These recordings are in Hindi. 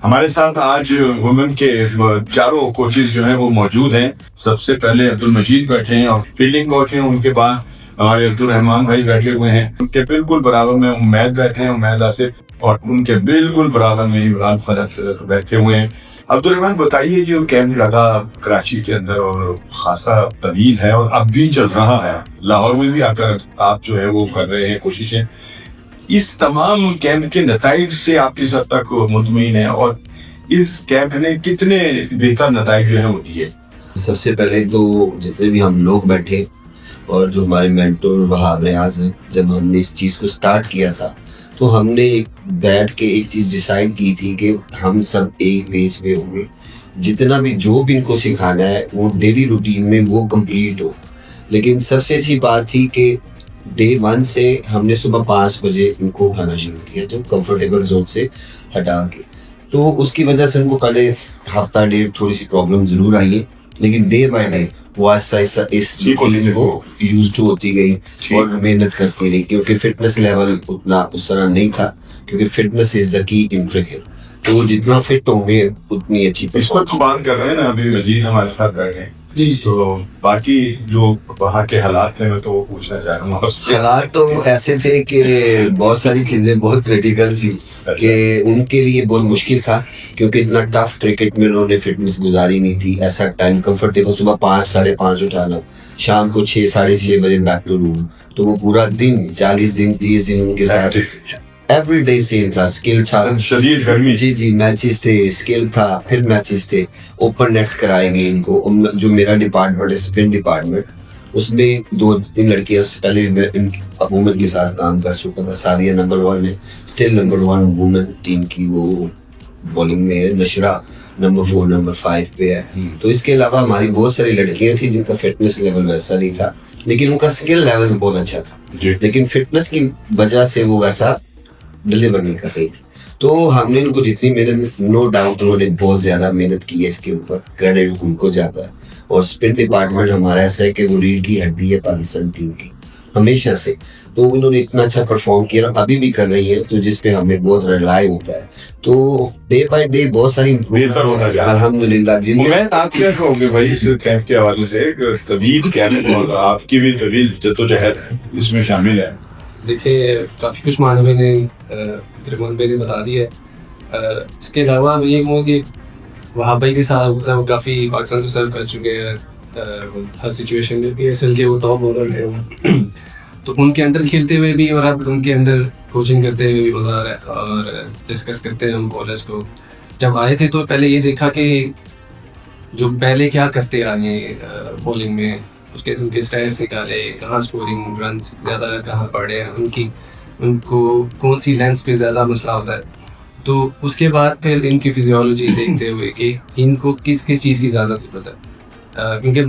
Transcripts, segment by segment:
हमारे साथ आज वुमेन के चारों कोचेज जो हैं वो मौजूद हैं। सबसे पहले अब्दुल मजीद बैठे हैं और फील्डिंग कोच हैं, उनके बाद हमारे अब्दुल रहमान भाई बैठे हुए हैं। उनके बिल्कुल बराबर में उमैद बैठे हैं, उमैद आसिफ, और उनके बिल्कुल बराबर में इमरान फरहत बैठे हुए हैं। अब्दुल रहमान, बताइए, जो कैंप लगा कराची के अंदर और खासा तवील है और अब भी चल रहा है, लाहौर में भी आकर आप जो है वो कर रहे हैं कोशिशें, इस तमाम कैंप के नताइज से आप किस हद तक मुतमईन है और इस कैंप ने कितने बेहतर नताइज जो है वो दिए? सबसे पहले तो जितने भी हम लोग बैठे और जो हमारे मेंटोर वहाब रियाज हैं, जब हमने इस चीज़ को स्टार्ट किया था तो हमने एक बैठ के एक चीज़ डिसाइड की थी कि हम सब एक पेज पे होंगे। जितना भी जो भी इनको सिखाना है वो डेली रूटीन में वो कंप्लीट हो। लेकिन सबसे अच्छी बात थी कि डे 1 से हमने सुबह 5 बजे इनको उठाना शुरू किया, तो कंफर्टेबल जोन से हटा के। तो उसकी वजह से उनको पहले हफ्ता डेढ़ थोड़ी सी प्रॉब्लम ज़रूर आई है, लेकिन डे बाय डे वो आहिस्ता आहिस्ता इस रूटीन को यूज्ड होती गई और मेहनत करती रही, क्योंकि फिटनेस लेवल उतना उस तरह नहीं था, क्योंकि fitness is the key in cricket. तो जितना फिट होंगे उतनी अच्छी परफॉर्मेंस। तो बात कर रहे हैं ना, अभी मजीद हमारे साथ बैठे हैं जी, तो बाकी जो वहाँ के हालात थे मैं तो वो पूछना चाह रहा हूँ। हालात तो ऐसे थे कि बहुत सारी चीज़ें बहुत क्रिटिकल थी कि उनके लिए बहुत मुश्किल था, क्योंकि इतना टफ क्रिकेट में उन्होंने फिटनेस गुजारी नहीं थी। ऐसा टाइम कंफर्टेबल सुबह 5 साढ़े 5 उठाना, शाम को 6 साढ़े 6 बजे बैक टू रूम, तो वो पूरा दिन 40 दिन 30 दिन उनके साथ एवरी डे सेम था। स्किल था, शदीद गर्मी, जी मैचेस थे, स्किल था, फिर मैचेस थे, ओपन नेट्स कराएंगे इनको। जो मेरा डिपार्टमेंट है स्पिन डिपार्टमेंट, उसमें 2-3 लड़कियां, उससे पहले मैं इनकी वुमेन के साथ काम कर चुका था। सारिया नंबर 1 है, स्टिल नंबर 1 वुमेन टीम की वो बॉलिंग में है। नशरा नंबर 4 नंबर 5 पे है। तो इसके अलावा हमारी बहुत सारी लड़कियां थी जिनका फिटनेस लेवल वैसा नहीं था, लेकिन उनका स्किल लेवल बहुत अच्छा था, लेकिन फिटनेस की वजह से वो वैसा डिलीवर नहीं कर रही थी। तो हमने इनको जितनी मेहनत, नो डाउट उन्होंने बहुत ज़्यादा मेहनत की है, इसके ऊपर क्रेडिट उनको जाता है। और स्पिन डिपार्टमेंट हमारा ऐसा है कि वो रीढ़ की हड्डी है पाकिस्तान टीम की हमेशा से। तो उन्होंने इतना अच्छा परफॉर्म किया, अभी भी कर रही है, तो जिस पे हमें बहुत रिलाई होता है। तो डे बाय डे बहुत सारी अल्हम्दुलिल्लाह। मैं आप क्या कहोगे भाई इस कैंप के हवाले से? तवील कैंप और आपकी भी तवील जद्दोजहद इसमें शामिल है। देखिए, काफ़ी कुछ मानवे ने रहमान भाई ने बता दिया है। इसके अलावा मैं ये कहूँगा कि वहाँ भाई के साथ वो काफ़ी पाकिस्तान को सर्व कर चुके हैं हर सिचुएशन में। PSL के वो टॉप बॉलर हैं तो उनके अंडर खेलते हुए भी और अब उनके अंडर कोचिंग करते हुए भी मज़ा आ रहा है। और डिस्कस करते हैं हम बॉलर्स को। जब आए थे तो पहले ये देखा कि जो पहले क्या करते आए बॉलिंग में, उनके स्टाइल्स निकाले, कहाँ स्कोरिंग रन ज़्यादा कहाँ पड़े हैं, उनको कौन सी लेंस पे ज़्यादा मसला होता है। तो उसके बाद फिर इनकी फिजियोलॉजी देखते हुए कि इनको किस किस चीज़ की ज़्यादा ज़रूरत है। क्योंकि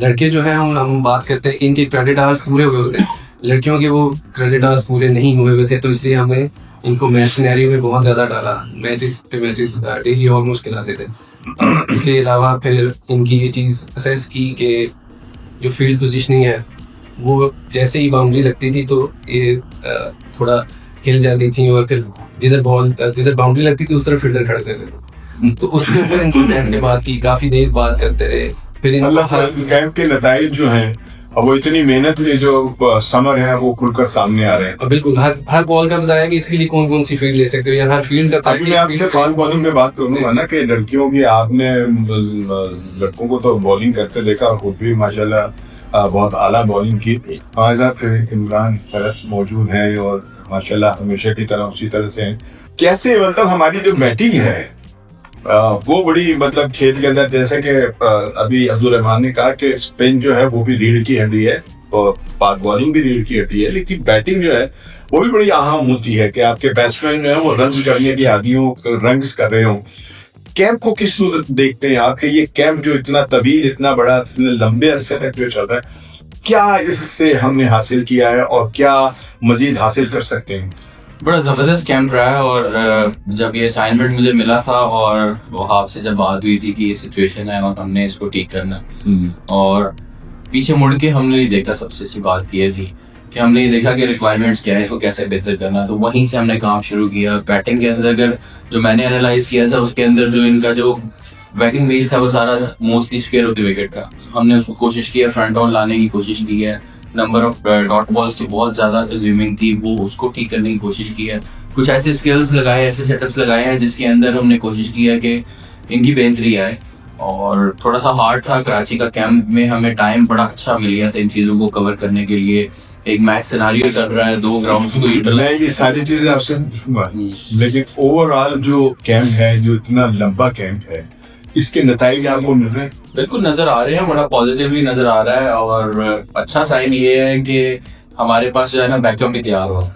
लड़के जो हैं हम बात करते हैं, इनके क्रेडिट आवर्स पूरे हुए होते हैं, लड़कियों के वो क्रेडिट आवर्स पूरे नहीं हुए हुए थे। तो इसलिए हमें इनको मैच सिनेरियो में बहुत ज़्यादा डाला, मैचेस पे मैचेस डेली ऑलमोस्ट खिलाते थे। इसके अलावा फिर इनकी ये चीज़ असेस की कि जो फील्ड पोजीशनिंग है वो जैसे ही बाउंड्री लगती थी तो ये थोड़ा हिल जाती थी, और फिर जिधर बाउंड्री लगती थी उस तरफ फील्डर खड़े कर लेते। तो उसके ऊपर इंसिडेंट के बाद की काफ़ी देर बात करते रहे। फिर कैंप के नताइज जो हैं अब वो इतनी मेहनत के जो समर है वो खुलकर सामने आ रहे हैं। बिल्कुल, हर बॉल का बताया कि इसके लिए कौन कौन सी फील्ड ले सकते हो, या हर फील्ड का। अभी मैं आपसे फास्ट बॉलिंग में बात करूंगा ना कि लड़कियों की, आपने लड़कों को तो बॉलिंग करते देखा, खुद भी माशाल्लाह बहुत आला बॉलिंग की। हमारे साथ इमरान फरहत मौजूद हैं और माशाल्लाह हमेशा की तरह उसी तरह से हैं। कैसे मतलब हमारी जो बैटिंग है वो बड़ी मतलब खेल के अंदर, जैसे कि अभी अब्दुल रहमान ने कहा कि स्पिन जो है वो भी रीढ़ की हड्डी है और पाक बॉलिंग भी रीढ़ की हड्डी है, लेकिन बैटिंग जो है वो भी बड़ी अहम होती है कि आपके बैट्समैन जो है वो रन्स करने की आदियों रन्स कर रहे हों। कैंप को किस सूरत देखते हैं आप कि ये कैंप जो इतना तवील, इतना बड़ा, इतने लंबे अरसे तक जो चल रहा है, क्या इससे हमने हासिल किया है और क्या मजीद हासिल कर सकते हैं? बड़ा ज़बरदस्त कैंप रहा है। और जब ये असाइनमेंट मुझे मिला था और वहाब से जब बात हुई थी कि ये सिचुएशन है और हमने इसको ठीक करना, और पीछे मुड़ के हमने नहीं देखा, सबसे अच्छी बात ये थी कि हमने ये देखा कि रिक्वायरमेंट्स क्या है, इसको कैसे बेहतर करना है, तो वहीं से हमने काम शुरू किया। बैटिंग के अंदर अगर जो मैंने एनालाइज किया था उसके अंदर जो इनका जो बैटिंग वेज था वो सारा mostly square of the wicket था। हमने उसको कोशिश की है, फ्रंट ऑन लाने की कोशिश की है, नंबर ऑफ डॉट बॉल्स की बहुत ज़्यादा कंज्यूमिंग थी, वो उसको ठीक करने की कोशिश की है। कुछ ऐसे स्किल्स लगाए, ऐसे सेटअप्स लगाए हैं जिसके अंदर हमने कोशिश की है कि इनकी बेहतरी आए। और थोड़ा सा हार्ड था, कराची का कैंप में हमें टाइम बड़ा अच्छा मिल गया था इन चीज़ों को कवर करने के लिए। एक मैच सिनारियो चल रहा है, 2 ग्राउंड्स को मैं यूटिलाइज। ये सारी चीजें आपसे पूछूंगा, लेकिन ओवरऑल जो कैंप है, जो इतना लंबा कैंप है, इसके नतीजे आपको मिल रहे हैं? बिल्कुल नज़र आ रहे हैं, बड़ा पॉजिटिवली नज़र आ रहा है। और अच्छा साइन ये है कि हमारे पास जो है ना बैकअप भी तैयार हो।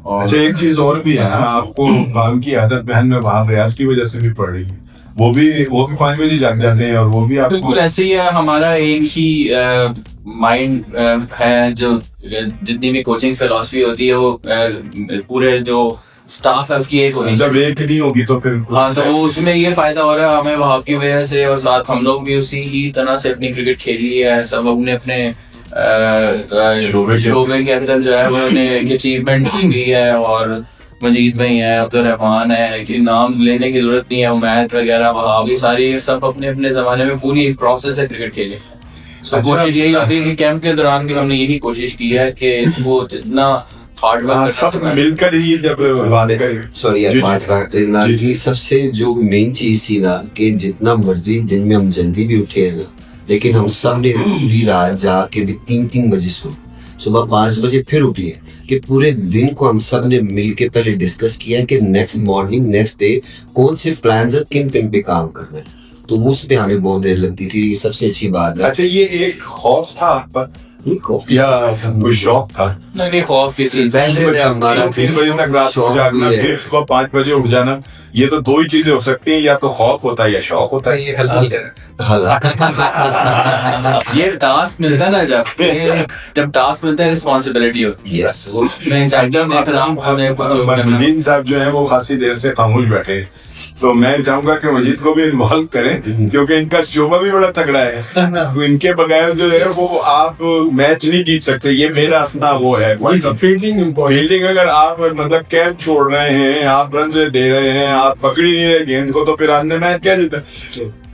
और अच्छा, एक चीज और भी है ना, आपको काम की आदत बहन में वहां रियाज की वजह से भी पड़ रही है। वो भी 5 बजे जाग जाते हैं और वो भी आपको बिल्कुल ऐसे ही है। हमारा एक ही माइंड है, जो जितनी भी कोचिंग फिलॉसफी होती है वो पूरे जो स्टाफ है उसकी एक होनी जब चाहिए। एक नहीं होगी तो फिर हाँ, तो वो उसमें ये फायदा हो रहा है हमें वहाँ की वजह से, और साथ हम लोग भी उसी ही तरह से अपनी क्रिकेट खेली है। सब अपने अपने शोबे के अंदर जो है उन्होंने एक अचीवमेंट की भी है। और मजीद भाई है, अब्दुल रहमान है, कि नाम लेने की जरूरत नहीं है, उमैद वगैरह वहाँ भी सारी सब अपने अपने जमाने में पूरी एक प्रोसेस है क्रिकेट खेले। सो कोशिश यही होती है कि कैंप के दौरान भी हमने यही कोशिश की है कि वो जितना हार्ड वर्क सब मिलकर ही जब बात करें। सॉरी यार, जी, बात करते ना जी, कि सबसे जो मेन चीज थी ना कि जितना मर्जी दिन में हम जल्दी भी उठे हैं ना, लेकिन हम सब ने पूरी रात जाके भी 3 बजे सुबह 5 बजे फिर उठिए कि पूरे दिन को हम सब ने मिलके पहले डिस्कस किया कि नेक्स्ट मॉर्निंग नेक्स्ट डे कौन से प्लान्स और किन पे काम करना है। तो उस पे हमें बहुत देर लगती थी, ये सबसे अच्छी बात है। अच्छा, ये एक खौफ था आप पर कॉफी या कोई शौक था? नहीं खौफ किसी वैसे हमारा 3 बजे तक रात को शौक जागना, भी है। फिर सुबह 5 बजे उठ जाना, ये तो 2 ही चीजें हो सकती हैं, या तो खौफ होता है या शौक होता है। ये हलाल कर ये टास्क मिलता है ना, जब टास्क मिलता है रिस्पॉन्सिबिलिटी होती है। Yes. उसमें चाहे देख रहा हूँ कुछ करना। मजीद साहब जो है वो खासी देर से खामोश बैठे हैं, तो मैं चाहूंगा कि मजीद को भी इन्वॉल्व करें, क्योंकि इनका शोबा भी बड़ा तगड़ा है। तो इनके बगैर जो है वो आप मैच नहीं जीत सकते, ये मेरा अपना वो है। फील्डिंग अगर आप मतलब कैच छोड़ रहे हैं, आप रन दे रहे हैं, आप पकड़ी नहीं रहे गेंद को, तो फिर आपने मैच क्या जीता?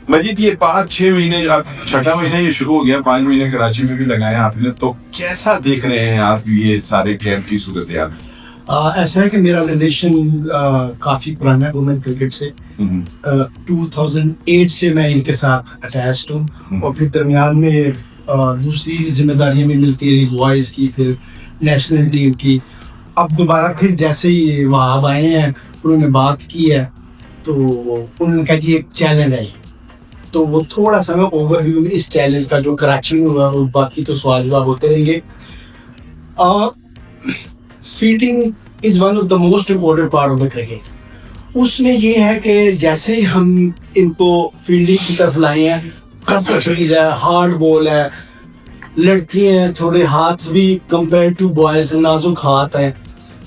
मजीद, ये 5-6 महीने, अब 6वां महीना ये शुरू हो गया, 5 महीने कराची में भी लगाए आपने, तो कैसा देख रहे हैं आप ये सारे कैंप की सूरत हाल? ऐसा है कि मेरा रिलेशन काफ़ी पुराना है वुमेन क्रिकेट से। 2008 से मैं इनके साथ अटैच्ड हूँ, और फिर दरमियान में दूसरी जिम्मेदारियां भी मिलती रही, बॉयज़ की, फिर नेशनल टीम की। अब दोबारा फिर जैसे ही वहाब आए हैं, उन्होंने बात की है, तो उन्होंने कहा जी एक चैलेंज है, तो वो थोड़ा सा मैं ओवरव्यू में इस चैलेंज का जो कराची में हुआ, और बाकी तो सवाल जवाब होते रहेंगे। Fielding is one of the most important part of the cricket. उसमें ये है कि जैसे ही हम इनको फील्डिंग की तरफ लाए हैं, टफ चीज़ है, हार्ड बॉल है, लड़की हैं, थोड़े हाथ भी कंपेयर टू बॉयज नाजुक हाथ हैं,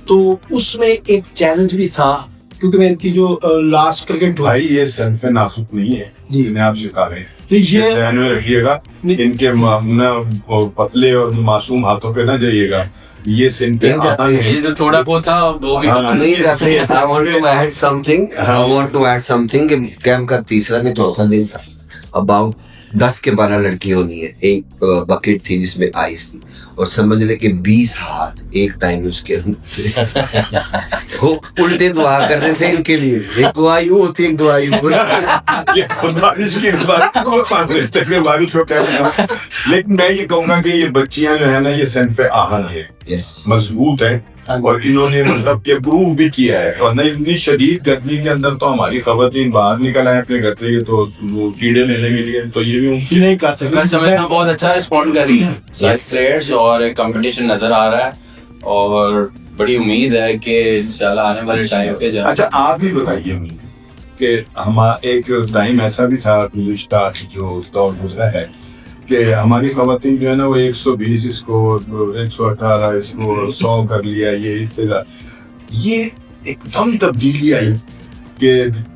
तो उसमें एक चैलेंज भी था, क्योंकि मैं इनकी जो लास्ट क्रिकेट भाई ये सनफ नाजुक नहीं है जी। जिन्हें आप सिखा रहे हैं, ये ध्यान में रखिएगा, इनके पतले और मासूम हाथों पे ना जाइएगा, ये सिन पे नहीं जाते आना हैं। है। ये जो थोड़ा बहुत था वो भी हाँ, नहीं जाते। I want to add something. I want to add something कि कैंप का तीसरा ने चौथा दिन था, अबाउट 10 के 12 लड़की होनी है, एक बकेट थी जिसमें आइस थी, और समझ ले कि 20 हाथ एक टाइम में उसके अंदर वो उल्टे दुआ कर रहे थे इनके लिए, एक दुआ यूं होती है, एक दुआ यूं ये खुद बारिश की बात को पास रहते हैं, बारिश हो क्या है। लेकिन मैं ये कहूंगा कि ये बच्चियां जो है ना, ये सनफ आहन है, यस मजबूत है, और इन्होंने मतलब ये प्रूव भी किया है। और नहीं, इतनी शदीद गर्मी के अंदर तो हमारी खवातीन बाहर निकल आए अपने घर से, ये तो वो कीड़े लेने के लिए, तो ये भी मुमकिन नहीं कर मैं समझता सकता। हूँ बहुत अच्छा रिस्पॉन्ड कर रही है Yes. प्लेयर्स, और एक कंपटीशन नजर आ रहा है, और बड़ी उम्मीद है कि इंशाल्लाह आने वाले टाइम पे जा। अच्छा, आप ही बताइए मुझे कि हमारा एक टाइम ऐसा भी था, गुज़िश्ता जो दौर गुजरा है, कि हमारी खवातीन जो है ना वो 120 इसको 118 इसको 100 कर लिया, ये इससे ये एकदम तब्दीली आई कि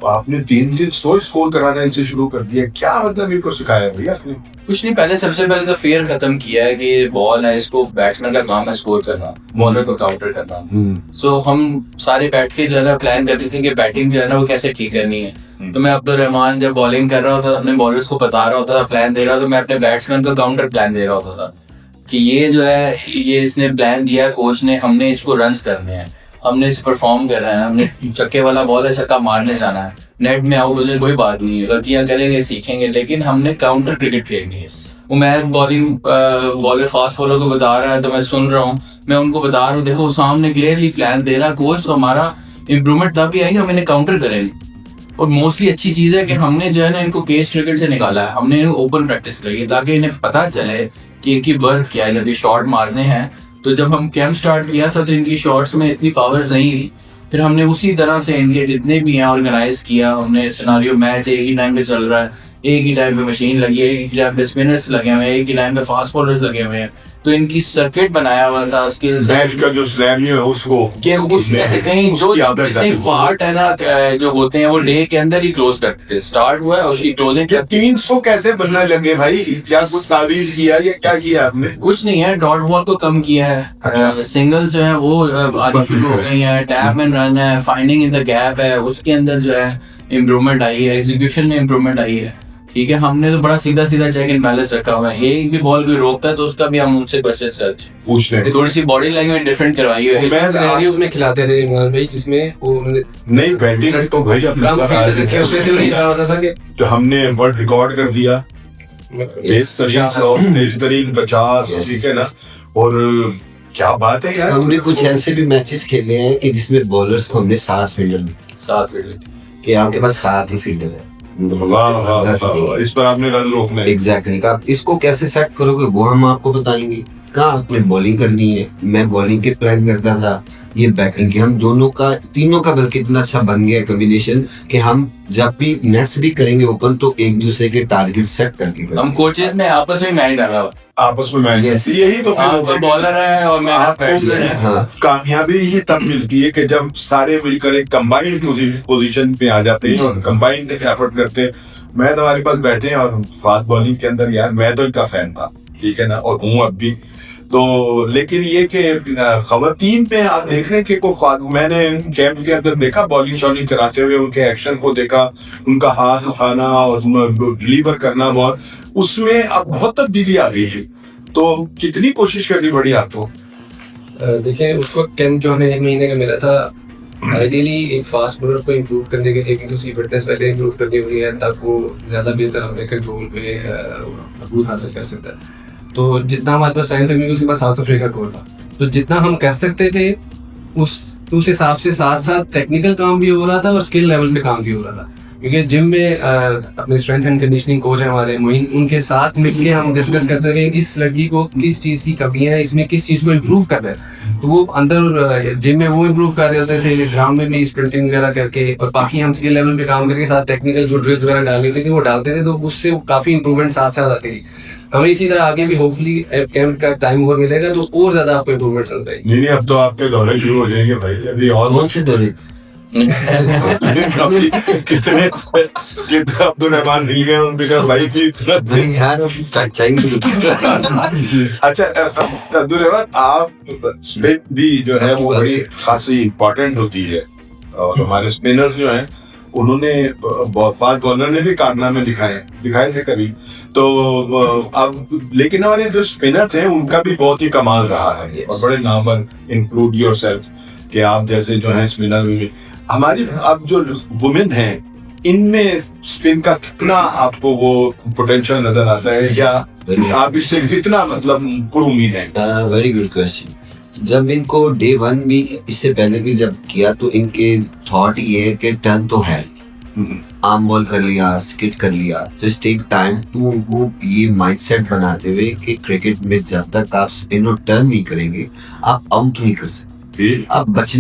आपने 300 स्कोर कराना इनसे शुरू कर दिया, क्या मतलब इनको सिखाया भैया आपने? कुछ नहीं, पहले सबसे पहले तो फेयर खत्म किया है कि बॉल है, इसको बैट्समैन का काम है स्कोर करना, बॉलर को काउंटर करना। सो हम सारे बैठ के जो है ना प्लान करते थे कि बैटिंग जो है ना वो कैसे ठीक करनी है। तो मैं अब्दुल रहमान जब बॉलिंग कर रहा होता था, अपने बॉलर्स को बता रहा होता था, प्लान दे रहा था, तो मैं अपने बैट्समैन को काउंटर प्लान दे रहा होता था कि ये जो है, ये इसने प्लान दिया कोच ने, हमने इसको रन्स करने हैं, हमने इसे परफॉर्म कर रहे हैं, हमने चक्के वाला बॉल है, छक्का मारने जाना है, नेट में आउट हो जाए कोई बात नहीं है, गलतियां करेंगे सीखेंगे, लेकिन हमने काउंटर क्रिकेट खेलनी है। वो मैं बॉलर फास्ट बॉलर को बता रहा है तो मैं सुन रहा हूँ, मैं उनको बता रहा हूँ, देखो सामने क्लियरली प्लान दे रहा कोच, तो हमारा इम्प्रूवमेंट तब भी आएगी हम इन्हें काउंटर करेंगे। और मोस्टली अच्छी चीज़ है कि हमने जो है ना इनको केस क्रिकेट से निकाला है, हमने इन्हें ओपन प्रैक्टिस कराई है ताकि इन्हें पता चले कि इनकी वर्थ क्या है। जब ये शॉट मारते हैं, तो जब हम कैंप स्टार्ट किया था तो इनकी शॉट्स में इतनी पावर्स नहीं थी, फिर हमने उसी तरह से इनके जितने भी हैं ऑर्गेनाइज किया। हमने सिनारियो मैच एक ही टाइम पे चल रहा है, एक ही टाइम पे मशीन लगी है, एक ही टाइम पे स्पिनर्स लगे हुए हैं, एक ही टाइम पे फास्ट बॉलर्स लगे हुए हैं, तो इनकी सर्किट बनाया हुआ था स्किल्स मैच का जो स्लैमियो है उसको जैसे कहीं जो पार्ट है ना जो होते हैं वो डे के अंदर ही क्लोज करते थे, स्टार्ट हुआ है उसकी क्लोजिंग। 300 कैसे बनने लगे भाई? क्या कुछ तावीज किया या क्या किया आपने? कुछ नहीं है, डॉट बॉल को कम किया है, अच्छा। सिंगल्स जो है वो आनी शुरू हो गई है, टैप एंड रन है, फाइंडिंग इन द गैप है, उसके अंदर जो है इम्प्रूवमेंट आई है, एग्जीक्यूशन में इम्प्रूवमेंट आई है। ठीक है, हमने तो बड़ा सीधा सीधा चेक एंड बैलेंस रखा हुआ है, एक भी बॉल कोई रोकता है तो उसका भी हम उनसे क्वेश्चन करते हैं, पूछ रहे हैं। थोड़ी सी बॉडी लैंग्वेज डिफरेंट करवाई हुई है। सिनेरियोज में खिलाते थे इमरान भाई, जिसमें वो नहीं बैटिंग तो भाई कम फील्ड देखे उसमें तो नहीं होता था कि तो हमने वर्ल्ड रिकॉर्ड कर दिया, तेज तरीन 50, ठीक है ना। और क्या बात है यार, हमने कुछ ऐसे भी मैचेस खेले हैं कि जिसमें बॉलर्स को हमने 7 फील्डर कि आपके पास 7 ही फील्डर है, वाह वाह वाह, इस पर आपने रन रोकने। एग्जैक्टली आप इसको कैसे सेट करोगे वो हम आपको बताएंगे। कहाँ आपने बॉलिंग करनी है, मैं बॉलिंग के प्लान करता था, ये बैटिंग के, हम दोनों का तीनों का बल्कि इतना अच्छा बन गया कॉम्बिनेशन कि हम जब भी नेट्स भी करेंगे ओपन तो एक दूसरे के टारगेट सेट करके करेंगे। हम कोचेस ने आपस में मैच डाला, आपस में मैच, Yes. यही तो आप बॉलर है और मैं बैट्समैन है। हाँ कामयाबी ही तब मिलती है कि जब सारे मिलकर एक कंबाइंड पोजीशन पे आ जाते हैं और कंबाइंड एफर्ट करते हैं। मैं तुम्हारे पास बैठे हैं और फास्ट बॉलिंग के अंदर यार मैं तो इनका फैन था, ठीक है ना, और हूँ अब भी तो। लेकिन ये कि खवातीन पे आप देख रहे हैं कि मैंने कैंप के अंदर देखा बॉलिंग शॉलिंग कराते हुए, उनके एक्शन को देखा, उनका हाथ उठाना और डिलीवर करना बॉल, उसमें अब बहुत तब्दीली आ गई है। तो कितनी कोशिश करनी पड़ी आपको? देखिए उस वक्त कैंप जो हमें 1 महीने का मिला था, आइडियली एक फास्ट बॉलर को इम्प्रूव करने के लिए, क्योंकि उसकी फिटनेस पहले इम्प्रूव करनी होती है तब वो ज़्यादा बेहतर अपने कंट्रोल पे अबूर हासिल कर सकता है। तो जितना हमारे पास टाइम था, क्योंकि उसके पास साउथ अफ्रीका कोर था, तो जितना हम कर सकते थे उस हिसाब से साथ साथ टेक्निकल काम भी हो रहा था और स्किल लेवल पे काम भी हो रहा था। क्योंकि जिम में अपने स्ट्रेंथ एंड कंडीशनिंग कोच है हमारे मोइन, उनके साथ मिलके हम डिस्कस करते थे कि इस लड़की को किस चीज़ की कमी है, इसमें किस चीज़ को इम्प्रूव करना है। तो वो अंदर जिम में वो इम्प्रूव कर रहे होते थे, ग्राउंड में भी स्प्रिंटिंग वगैरह करके, और बाकी हम स्किल लेवल पे काम करके साथ टेक्निकल जो ड्रिल्स वगैरह डालनी होती थी वो डालते थे, तो उससे काफ़ी इंप्रूवमेंट साथ साथ आती थी। हमें इसी तरह आगे भी होपफुली कैंप का टाइम और मिलेगा तो और ज्यादा आपको इम्प्रूवमेंट चल रही। नहीं अब तो आपके दौरे शुरू हो जाएंगे भाई, अभी और कौन से दौरे? कितने अब्दुल रहमान नहीं गए उनके कहा भाई की इतना नहीं यार अभी अच्छा अब्दुल रहमान, आप स्पिन भी जो है वो बड़ी खासी इम्पोर्टेंट होती है, और हमारे स्पिनर्स जो हैं उन्होंने फास्ट बॉलर ने भी कारनामे दिखाए थे कभी तो अब, लेकिन हमारे जो स्पिनर थे उनका भी बहुत ही कमाल रहा है और बड़े नामवर, इंक्लूड योरसेल्फ कि आप जैसे जो है स्पिनर भी। हमारी अब जो वुमेन हैं इनमें स्पिन का कितना आपको वो पोटेंशियल नजर आता है, या आप इससे कितना मतलब पुरुमीद हैं? Very good question. जब इनको डे 1 भी इससे पहले भी जब किया तो इनके थॉट ये है कि टर्न तो है, आर्म बॉल कर लिया, स्किट कर लिया, तो इस टेक टाइम तो उनको ये माइंडसेट बनाते हुए कि क्रिकेट में जब तक आप स्पिन और टर्न नहीं करेंगे आप आउट नहीं कर सकते। आप बच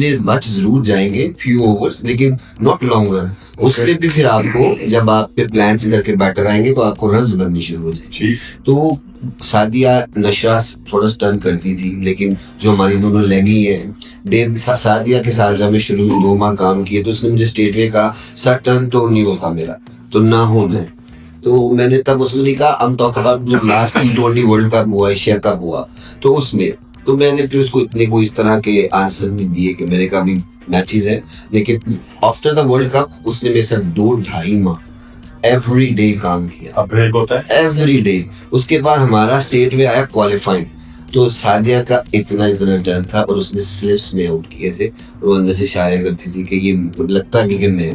जरूर जाएंगे फ्यू ओवर्स, लेकिन नॉट लॉन्गर। उसमें भी फिर आपको जब आप पे प्लान्स करके बैटर आएंगे तो आपको रन्स बननी शुरू हो जाएगी। ठीक। तो सादिया नशा थोड़ा स्टन करती थी, लेकिन जो हमारी दोनों लगी है सादिया के साथ जब मैं शुरू में 2 माह काम किए तो उसने मुझे स्टेट वे कहा सर टर्न तो नहीं होता मेरा, तो ना होना है। तो मैंने तब उसको नहीं कहा हम टॉक अबाउट जो लास्ट T20 वर्ल्ड कप हुआ, एशिया कप हुआ, तो उसमें तो मैंने फिर उसको इतने को इस तरह के आंसर नहीं दिए कि मेरे का भी मैचेस है, लेकिन आफ्टर द वर्ल्ड कप उसने मेरे साथ 2-2.5 माह एवरी डे काम किया। अब ब्रेक होता है एवरी डे। उसके बाद हमारा स्टेट में आया क्वालिफाइंग, तो सादिया का इतना डर था और उसने स्लिप्स में आउट किए थे, वो अंदर से इशारे करती थी कि ये लगता नहीं कि मैं।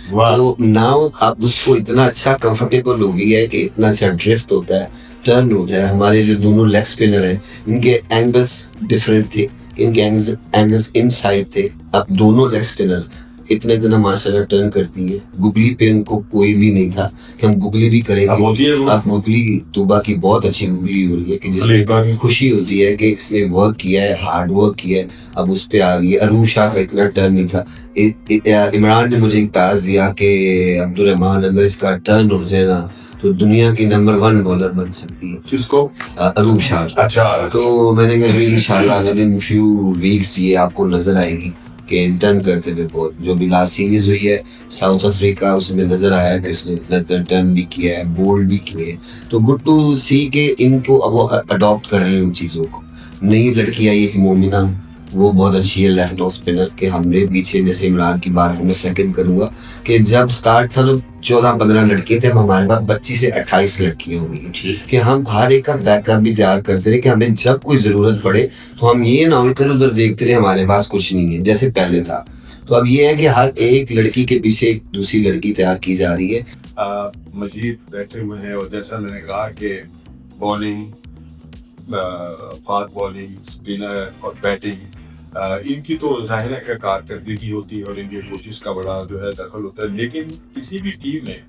तो नाउ आप उसको इतना अच्छा कंफर्टेबल हो गई है कि इतना अच्छा ड्रिफ्ट होता है, टर्न होता है। हमारे जो दोनों लेग स्पिनर हैं इनके एंगल्स डिफरेंट थे, इनके एंगल्स इनसाइड थे। अब दोनों लेग स्पिनर्स इतना माशाल्लाह टर्न करती है। गुगली पे इनको कोई भी नहीं था कि हम गुगली भी करेंगे। अब होती है वो। अब गुगली तूबा की बहुत अच्छी गुगली हो रही है कि जिसमें खुशी होती है कि इसने वर्क किया है, हार्ड वर्क किया है, अब उस पे आ गई है। अरूम शाह का इतना टर्न नहीं था। इमरान ने मुझे एक टास्क दिया कि अब्दुल रहमान अगर इसका टर्न हो जाए ना तो दुनिया की नंबर 1 बॉलर बन सकती है। किसको? अरूम शाह। अच्छा। तो मैंने कहा इंशाल्लाह विद इन फ्यू वीक्स ये आपको नजर आएगी कि टर्न करते हुए बॉल। जो भी लास्ट सीरीज हुई है साउथ अफ्रीका, उसमें नजर आया कि इसने इतना टर्न भी किया है, बोल्ड भी किए। तो गुड टू सी के इनको अब वो अडॉप्ट कर रहे हैं उन चीज़ों को। नई लड़की आई एक मोमिना, वो बहुत अच्छी है लेफ्ट ऑफ स्पिनर के। हमने पीछे जैसे इमरान की बात को मैं सेकंड करूंगा कि जब स्टार्ट था तो 14-15 लड़के थे, अब हमारे पास 25 से 28 लड़कियां हो गई कि हम हर एक का बैकअप भी तैयार करते रहे कि हमें जब कोई जरूरत पड़े तो हम ये ना इधर उधर देखते रहे हमारे पास कुछ नहीं है जैसे पहले था। तो अब ये है कि हर एक लड़की के पीछे एक दूसरी लड़की तैयार की जा रही है। मजीद बैठे हुए हैं और जैसा मैंने कहा कि बॉलिंग, फास्ट बॉलिंग, स्पिनर और बैटिंग इनकी तो जाहिर है कि कारकर्दगी होती है और इनके कोचिज का बड़ा जो है दखल होता है। लेकिन किसी भी टीम में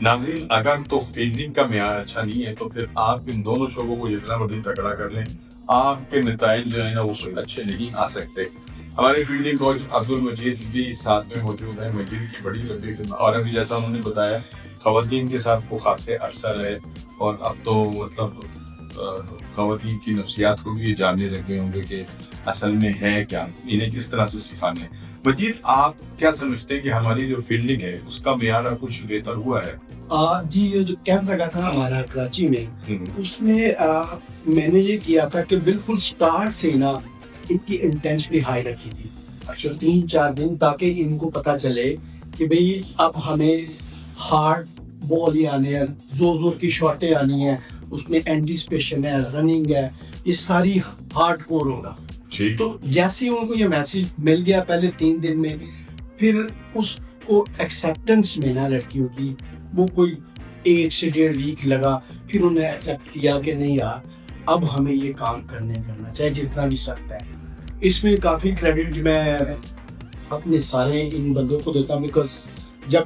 नाज़रीन अगर तो फील्डिंग का मेयार अच्छा नहीं है तो फिर आप इन दोनों शोबों को जितना मर्जी तगड़ा कर लें आपके नताइज जो है ना वो अच्छे नहीं आ सकते। हमारे फील्डिंग कोच अब्दुल मजीद भी साथ में मौजूद है। मजीद की बड़ी लंबी और अभी जैसा उन्होंने बताया खवातीन के साथ को खासे अरसा रहे और अब तो मतलब खवातीन की नफ्सियात को भी जानने लग गए होंगे कि असल में है क्या, इन्हें किस तरह से सिखाना है। मजीद आप क्या समझते हैं कि हमारी जो फील्डिंग है उसका मेयार कुछ बेहतर हुआ है? जी, ये जो कैंप लगा था हमारा कराची में उसमें मैंने ये किया था कि बिल्कुल स्टार्ट से ना इनकी इंटेंसिटी हाई रखी थी। अच्छा। 3-4 दिन ताकि इनको पता चले कि भाई अब हमें हार्ड बॉल ही आने हैं, जोर जोर की शॉटें आनी है, उसमें एंटीसिपेशन है, रनिंग है, ये सारी हार्ड कोर होगा। तो जैसे ही उनको ये मैसेज मिल गया पहले 3 दिन में, फिर उसको एक्सेप्टेंस में ना लड़कियों की वो कोई 1 से 1.5 वीक लगा, फिर उन्हें एक्सेप्ट किया कि नहीं यार अब हमें ये काम करना चाहिए जितना भी सकता है। इसमें काफ़ी क्रेडिट मैं अपने सारे इन बंदों को देता हूँ, बिकॉज जब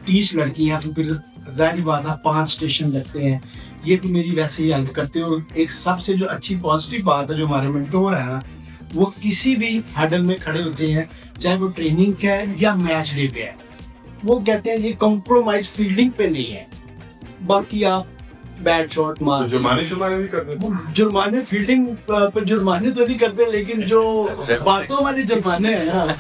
30 लड़कियाँ तो फिर जाहिर बात है 5 स्टेशन लगते हैं, ये तो मेरी वैसे ही हेल्प करते हैं। और एक सबसे जो अच्छी पॉजिटिव बात है जो हमारे मेंटोर है ना, वो किसी भी हैडल में खड़े होते हैं चाहे वो ट्रेनिंग का है या मैच डे पे है, वो कहते हैं ये कॉम्प्रोमाइज फील्डिंग पे नहीं है, बाकी आप बैड शॉट मार जुर्माने भी करते हैं। जुर्माने फील्डिंग पर जुर्माने तो नहीं करते, लेकिन जो बातों वाले जुर्माने हैं ना,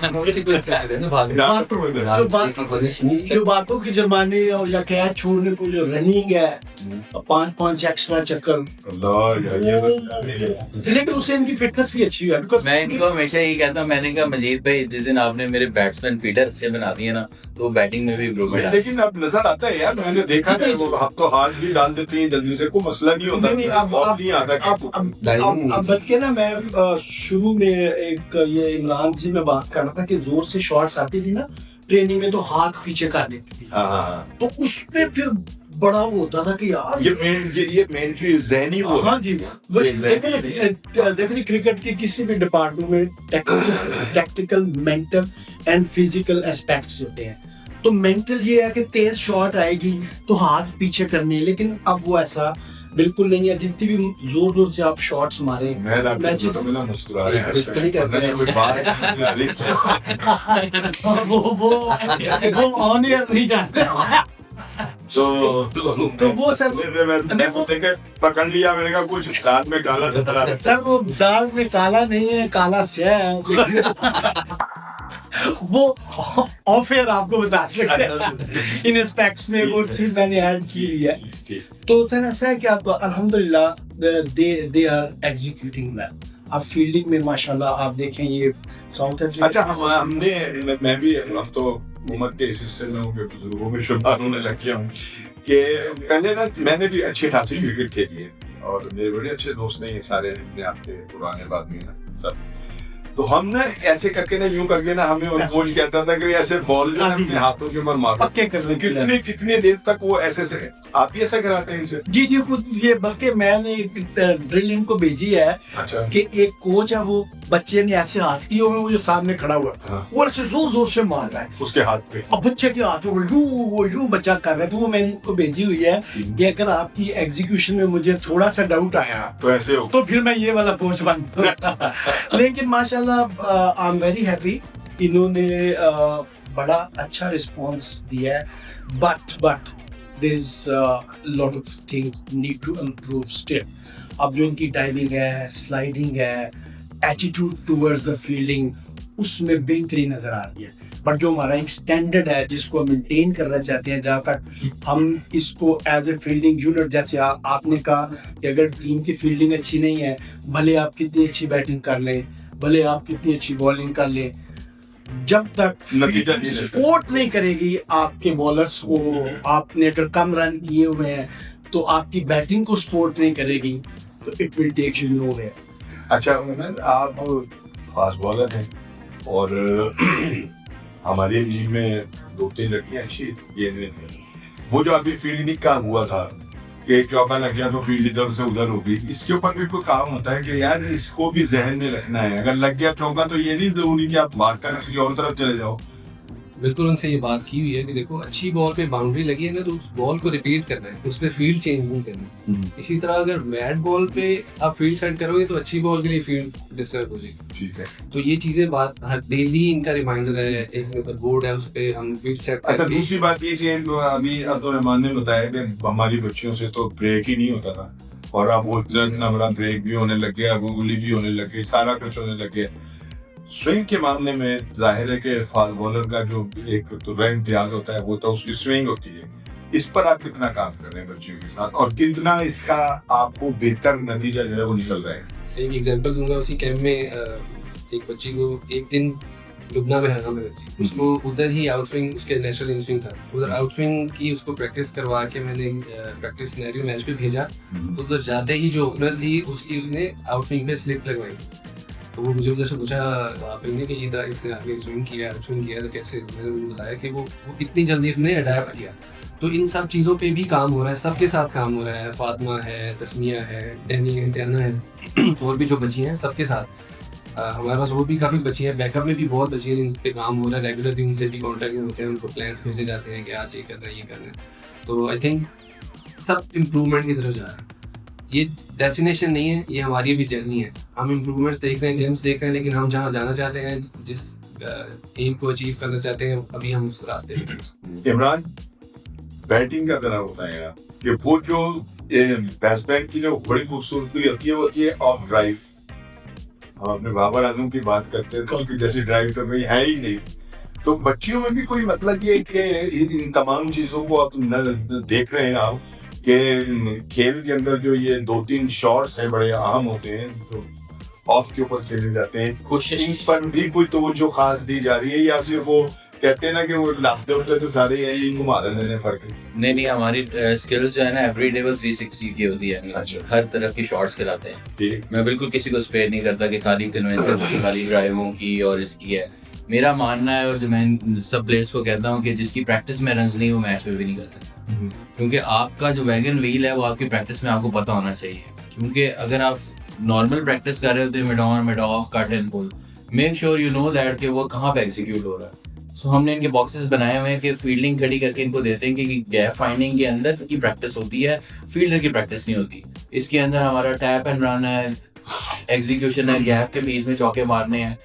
जो बातों के जुर्माने और या कैच छोड़ने को जो रनिंग है 5 एक्स्ट्रा चक्कर, लेकिन उससे इनकी फिटनेस भी अच्छी है। मैं इनको हमेशा यही कहता हूँ, मैंने कहा मजीद भाई जिस दिन आपने मेरे बैट्समैन फीडर अच्छे बना दिए ना तो बैटिंग में भी इम्प्रूवमेंट है। लेकिन अब नजर आता है यार, मैंने देखा है वो हम तो हाथ भी डाल देते हैं जल्दी से, कोई मसला नहीं होता। नहीं आता अब बल्कि ना मैं शुरू में एक ये इमरान से मैं बात कर रहा था कि जोर से शॉट्स आती थी ना ट्रेनिंग में तो हाथ पीछे कर लेती थी। तो उस पे फिर बड़ा वो होता था कि यार ये मेंटली ज़हनी वो। हाँ जी, देखिए क्रिकेट के किसी भी डिपार्टमेंट में tactical, mental and physical aspects होते हैं। तो मेंटल ये है कि तेज शॉट आएगी तो हाथ पीछे करने, लेकिन अब वो ऐसा बिल्कुल नहीं है। जितनी भी जोर जोर से आप शॉट्स मारे मैं ना मैचेस ना मुस्कुरा रहे हैं इस तरह करते हैं। कोई बात नहीं आ रही। वो ऑन एयर नहीं जाते। तो वो सर मैंने वो देखे पकड़ लिया, मैंने कहा कुछ दाल में काला नजर आ रहा है। सर वो दाल में काला नहीं है, काला स्या है। वो ऑफ एयर आपको बता सकते हैं। इन एस्पेक्ट्स में वो चीज मैंने ऐड की हुई है। तो सर ऐसा है कि आप अल्हम्दुलिल्लाह दे आर एग्जीक्यूटिंग वेल। अब फील्डिंग में माशाल्लाह आप देखें ये साउथ अफ्रीका। अच्छा मैं भी हम तो उम्र के इस हिस्से में हूँ कि बुजुर्गों में शुमार होने लग गया हूँ कि पहले ना मैंने भी अच्छी खासी क्रिकेट खेली है और मेरे बड़े अच्छे दोस्त नहीं है सारे अपने आपके पुराने आदमी ना सब। तो हम ना ऐसे करके ना यूं करके ना हमें वो कोच कहता था कि ऐसे बॉल जो अपने हाथों के ऊपर मारो पक्के करने के लिए। कितनी देर तक वो ऐसे से आप भी ऐसा कराते हैं इनसे? जी जी खुद ये बल्कि मैंने एक ड्रिल इनको भेजी है अच्छा कि एक कोच है वो बच्चे ने ऐसे हाथ किए हुए वो जो सामने खड़ा हुआ है हाँ। वो ऐसे जोर जोर से मार रहा है उसके हाथ पे। अब बच्चे के हाथों में वो बच्चा कर रहा है। तो वो मैंने इनको भेजी हुई है कि अगर आपकी एग्जीक्यूशन में मुझे थोड़ा सा डाउट आया तो ऐसे हो तो फिर मैं ये वाला कोच बन लेकिन माशाल्लाह आई एम वेरी हैप्पी। इन्होंने बड़ा अच्छा रिस्पांस दिया है but there is lot of things need to improve still. अब जो इनकी डाइविंग है, स्लाइडिंग है, एटीट्यूड टुवर्ड्स द फील्डिंग, उसमें बेहतरी नजर आ रही है। बट जो हमारा एक स्टैंडर्ड है जिसको हम मेंटेन करना चाहते हैं, जहाँ तक हम इसको एज ए फील्डिंग यूनिट, जैसे आपने कहा कि अगर टीम की फील्डिंग अच्छी नहीं है, भले आप कितनी अच्छी बैटिंग कर लें, भले आप कितनी अच्छी बॉलिंग कर लें, जब तक नतीजा नहीं सपोर्ट नहीं करेगी आपके बॉलर्स को, आपने अगर कम रन किए हुए हैं तो आपकी बैटिंग को सपोर्ट नहीं करेगी, तो it will take you nowhere. अच्छा उमर, आप फास्ट बॉलर हैं और हमारी लीग में 2-3 लड़कियां अच्छी गेंद में थी। वो जो अभी फील्डिंग का हुआ था कि एक चौका लग गया तो फील्ड इधर से उधर होगी, इसके ऊपर भी कोई काम होता है कि यार इसको भी जहन में रखना है। अगर लग गया चौका तो ये नहीं जरूरी कि आप मार कर किसी और तरफ चले जाओ। बिल्कुल उनसे ये बात की हुई है कि देखो अच्छी बॉल पे बाउंड्री लगी है ना तो उस बॉल को रिपीट करना है, उस पे फील्ड चेंज नहीं करनी। इसी तरह अगर बैड बॉल पे आप फील्ड सेट करोगे तो अच्छी बॉल के लिए फील्ड डिस्टर्ब हो जाएगी। ठीक है। तो ये चीजें बात हर डेली इनका रिमाइंडर है, एक नंबर बोर्ड है उस पे हम फील्ड सेट अच्छा करके। दूसरी बात ये कि अभी अब्दुल ने बताया कि हमारी बच्चियों से तो ब्रेक ही नहीं होता था और अब वो इतना बड़ा ब्रेक भी होने लग गया, गुगली भी होने लग गई, सारा कुछ होने लग गया। स्विंग के मामले में जाहिर है कि फास्ट बॉलर का जो एक तो इम्तियाज होता है वो तो उसकी स्विंग होती है। इस पर आप कितना काम कर रहे हैं बच्चियों के साथ और कितना इसका आपको बेहतर नतीजा जो है वो निकल रहा है? एक एग्जांपल दूंगा, उसी कैंप में एक बच्ची को एक दिन लुबना में हंगामा में बच्ची, उसको उधर ही आउटस्विंग, उसके नेशनल इनस्विंग था, उधर आउटस्विंग की उसको प्रैक्टिस करवा के मैंने प्रैक्टिस सिनेरियो मैच पे भेजा। तो उधर जाते ही जो ओपनर थी उसने आउटस्विंग पे स्लिप लगवाई। तो वो मुझे उधर से पूछा आप ने कि इसने आगे स्विंग किया, स्विंग किया तो कैसे? मैंने उन्हें बताया कि वो इतनी जल्दी उसने अडैप्ट किया। तो इन सब चीज़ों पे भी काम हो रहा है, सबके साथ काम हो रहा है। फातिमा है, तस्मिया है, डैनी है, टैना है, और भी जो बच्ची हैं सबके साथ। हमारे पास और भी काफ़ी बच्ची हैं, बैकअप में भी बहुत बच्ची हैं जिन पे काम हो रहा है। रेगुलरली उनसे भी कॉन्टैक्ट में होते हैं, उनको प्लान्स भेजे जाते हैं कि आज ये करना है, ये करना है। तो आई थिंक सब इम्प्रूवमेंट की तरफ जा रहा है। ये डेस्टिनेशन नहीं है, ये हमारी भी जर्नी है। हम इम्प्रूवमेंट्स देख रहे हैं, गेम्स देख रहे हैं, लेकिन हम जहाँ जाना चाहते हैं, जिस एम को अचीव करना चाहते हैं, अभी हम उस रास्ते पे हैं। इमरान, बैटिंग का तरह होता है यार कि वो जो बैट्समैन की जो बड़ी खूबसूरती होती है वो होती है ऑफ ड्राइव। हम अपने बाबर आजम की बात करते हैं तो उनकी जैसी ड्राइव तो कहीं है ही नहीं। तो बच्चियों में भी कोई मतलब ये कि इन तमाम चीजों को आप देख रहे हैं आप कि खेल के अंदर जो ये 2-3 शॉट्स हैं बड़े अहम होते हैं जो ऑफ के ऊपर खेले जाते हैं, कोशिश पर भी कोई तवज्जो खास दी जा रही है या फिर वो कहते हैं ना कि वो लाते होते तो सारे यही घुमा देने फर्क है? नहीं, हमारी स्किल्स जो है ना एवरीडे वो 360 की होती है। अच्छा। हर तरह की शॉट्स खिलाते हैं। ठीक। मैं बिल्कुल किसी को स्पेयर नहीं करता कि खाली कन्वेंशंस की, खाली ड्राइवों की और इसकी है। मेरा मानना है और जो मैं सब प्लेयर्स को कहता हूँ कि जिसकी प्रैक्टिस में रन्स नहीं वो मैच में भी नहीं कर सकता, क्योंकि आपका जो वैगन व्हील है वो आपकी प्रैक्टिस में आपको पता होना चाहिए। क्योंकि अगर आप नॉर्मल प्रैक्टिस कर रहे होते हैं mid on, mid off, cut and pull, make sure you know that कि वो कहाँ पे एग्जीक्यूट हो रहा है। सो हमने इनके बॉक्सेस बनाए हुए हैं कि फील्डिंग खड़ी करके इनको देते हैं कि गैप फाइंडिंग के अंदर की प्रैक्टिस होती है, फील्डर की प्रैक्टिस नहीं होती। इसके अंदर हमारा टैप एंड रन है, एग्जीक्यूशन है, गैप के बीच में चौके मारने हैं,